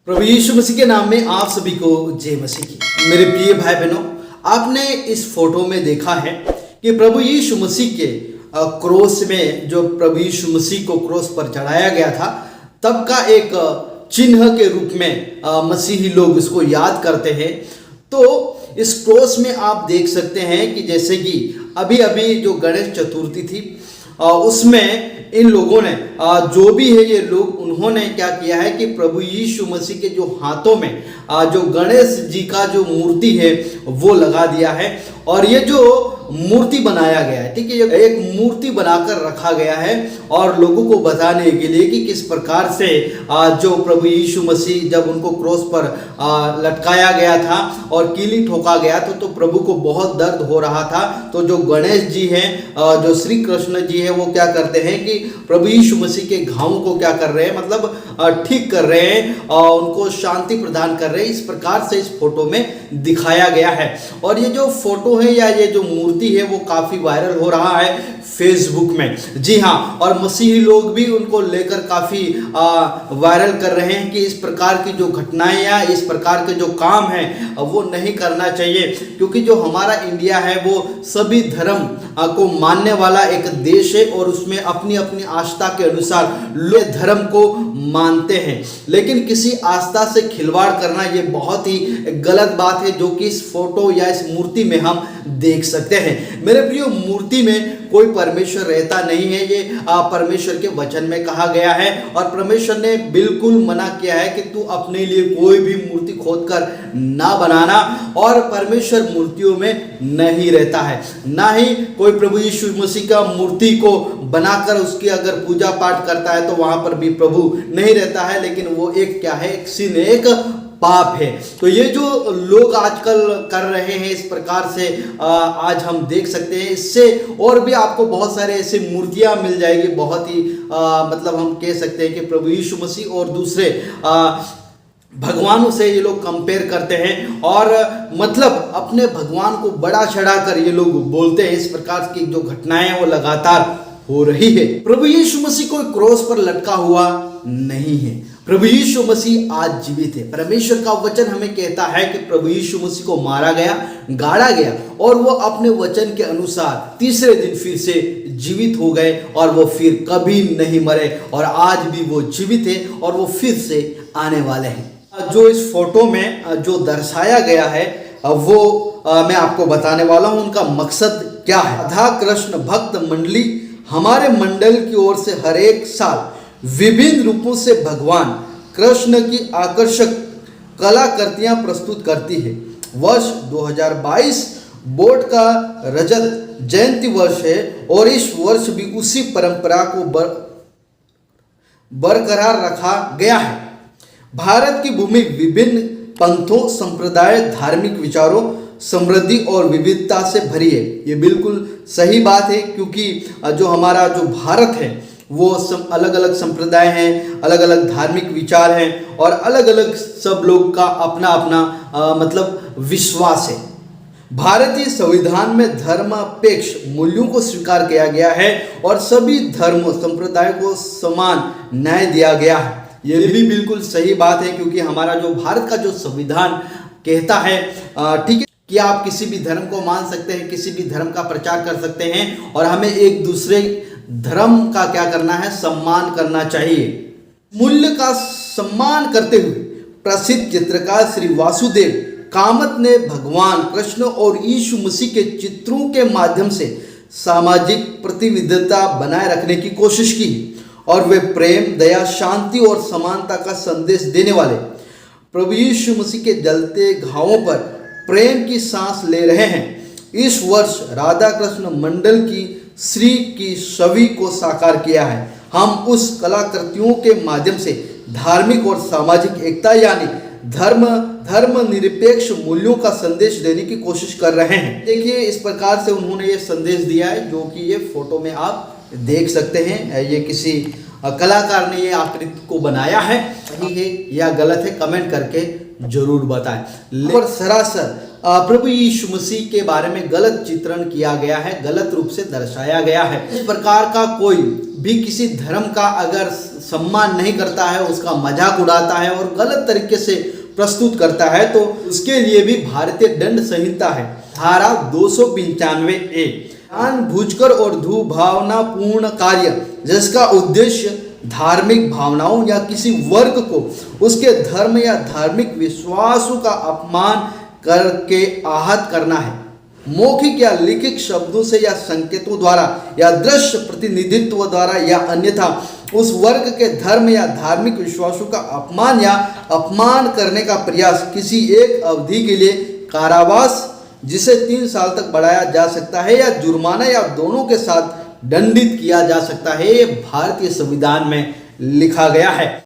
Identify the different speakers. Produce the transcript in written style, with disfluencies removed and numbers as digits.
Speaker 1: प्रभु यीशु मसीह के नाम में आप सभी को जय मसीह की। मेरे प्रिय भाई बहनों, आपने इस फोटो में देखा है कि प्रभु यीशु मसीह के क्रोस में, जो प्रभु यीशु मसीह को क्रोस पर चढ़ाया गया था, तब का एक चिन्ह के रूप में मसीही लोग इसको याद करते हैं। तो इस क्रोस में आप देख सकते हैं कि जैसे कि अभी अभी जो गणेश चतुर्थी थी, उसमें इन लोगों ने जो भी है ये लोग, उन्होंने क्या किया है कि प्रभु यीशु मसीह के जो हाथों में जो गणेश जी का जो मूर्ति है वो लगा दिया है। और ये जो मूर्ति बनाया गया है, ठीक है, एक मूर्ति बनाकर रखा गया है और लोगों को बताने के लिए कि किस प्रकार से जो प्रभु यीशु मसीह जब उनको क्रॉस पर लटकाया गया था और कीली ठोका गया था तो प्रभु को बहुत दर्द हो रहा था। तो जो गणेश जी हैं, जो श्री कृष्ण जी हैं, वो क्या करते हैं कि प्रभु यीशु मसीह के घावों को क्या कर रहे हैं, मतलब ठीक कर रहे हैं और उनको शांति प्रदान कर रहे हैं। इस प्रकार से इस फोटो में दिखाया गया है। और ये जो फोटो है या ये जो मूर्ति है वो काफी वायरल हो रहा है फेसबुक में। जी हाँ, और मसीही लोग भी उनको लेकर काफी वायरल कर रहे हैं कि इस प्रकार की जो घटनाएं या इस प्रकार के जो काम है वो नहीं करना चाहिए, क्योंकि जो हमारा इंडिया है वो सभी धर्म को मानने वाला एक देश है और उसमें अपनी अपनी आस्था के अनुसार लोग धर्म को मानते हैं। लेकिन किसी आस्था से खिलवाड़ करना ये बहुत ही गलत बात है, जो कि इस फोटो या इस मूर्ति में हम देख सकते हैं। मेरे प्रियो, मूर्ति में कोई परमेश्वर रहता नहीं है, ये परमेश्वर के वचन में कहा गया है। और परमेश्वर ने बिल्कुल मना किया है कि तू अपने लिए कोई भी मूर्ति खोदकर ना बनाना, और परमेश्वर मूर्तियों में नहीं रहता है। ना ही कोई प्रभु यीशु मसीह का मूर्ति को बनाकर उसकी अगर पूजा पाठ करता है तो वहां पर भी प्रभु नहीं रहता है, लेकिन वो एक क्या है, एक सिन, एक पाप है। तो ये जो लोग आजकल कर रहे हैं इस प्रकार से आज हम देख सकते हैं। इससे और भी आपको बहुत सारे ऐसे मूर्तियां मिल जाएगी, बहुत ही मतलब हम कह सकते हैं कि प्रभु यीशु मसीह और दूसरे भगवानों से ये लोग कंपेयर करते हैं और मतलब अपने भगवान को बड़ा चढ़ाकर ये लोग बोलते हैं। इस प्रकार की जो घटनाएं वो लगातार हो रही है। प्रभु यीशु मसीह कोई क्रॉस पर लटका हुआ नहीं है। प्रभु यीशु मसीह आज जीवित है। परमेश्वर का वचन हमें कहता है कि प्रभु यीशु मसीह को मारा गया, गाड़ा गया और वो अपने वचन के अनुसार तीसरे दिन फिर से जीवित हो गए और वो फिर कभी नहीं मरे और आज भी वो जीवित है और वो फिर से आने वाले हैं। जो इस फोटो में जो दर्शाया गया है वो मैं आपको बताने वाला हूं, उनका मकसद क्या है। राधा कृष्ण भक्त मंडली हमारे मंडल की ओर से हर एक साल विभिन्न रूपों से भगवान कृष्ण की आकर्षक कलाकृतियां प्रस्तुत करती है। वर्ष 2022 बोर्ड का रजत जयंती वर्ष है और इस वर्ष भी उसी परंपरा को बरकरार रखा गया है। भारत की भूमि विभिन्न पंथों, संप्रदाय, धार्मिक विचारों, समृद्धि और विविधता से भरी है। ये बिल्कुल सही बात है, क्योंकि जो हमारा जो भारत है वो अलग अलग संप्रदाय हैं, अलग अलग धार्मिक विचार हैं और अलग अलग सब लोग का अपना अपना मतलब विश्वास है। भारतीय संविधान में धर्मापेक्ष मूल्यों को स्वीकार किया गया है और सभी धर्मों संप्रदायों को समान न्याय दिया गया है। ये भी बिल्कुल सही बात है, क्योंकि हमारा जो भारत का जो संविधान कहता है, ठीक है, कि आप किसी भी धर्म को मान सकते हैं, किसी भी धर्म का प्रचार कर सकते हैं और हमें एक दूसरे धर्म का क्या करना है, सम्मान करना चाहिए। मूल्य का सम्मान करते हुए प्रसिद्ध चित्रकार श्री वासुदेव कामत ने भगवान कृष्ण और यीशु मसीह के चित्रों के माध्यम से सामाजिक प्रतिविधता बनाए रखने की कोशिश की और वे प्रेम, दया, शांति और समानता का संदेश देने वाले प्रभु यीशु मसीह के जलते घावों पर प्रेम की सांस ले रहे हैं। इस वर्ष राधा कृष्ण मंडल की श्री की छवि को साकार किया है। हम उस कलाकृतियों के माध्यम से धार्मिक और सामाजिक एकता यानी धर्म निरपेक्ष मूल्यों का संदेश देने की कोशिश कर रहे हैं। देखिए, इस प्रकार से उन्होंने ये संदेश दिया है, जो कि ये फोटो में आप देख सकते हैं। ये किसी कलाकार ने ये आकृति को बनाया है। सही है या गलत है, कमेंट करके जरूर बताएं। और सरासर प्रभु यीशु मसीह के बारे में गलत चित्रण किया गया है, गलत रूप से दर्शाया गया है। इस प्रकार का कोई भी किसी धर्म का अगर सम्मान नहीं करता है, उसका मजाक उड़ाता है और गलत तरीके से प्रस्तुत करता है, तो उसके लिए भी भारतीय दंड संहिता है धारा 295A जानबूझकर और दुर्भावनापूर्ण कार्य जिसका उद्देश्य धार्मिक भावनाओं या किसी वर्ग को उसके धर्म या धार्मिक विश्वासों का अपमान करके आहत करना है। मौखिक या लिखित शब्दों से या संकेतों द्वारा या दृश्य प्रतिनिधित्व द्वारा या अन्यथा उस वर्ग के धर्म या धार्मिक विश्वासों का अपमान या अपमान करने का प्रयास किसी एक अवधि के लिए कारावास जिसे 3 साल तक बढ़ाया जा सकता है या जुर्माना या दोनों के साथ दंडित किया जा सकता है। ये भारतीय संविधान में लिखा गया है।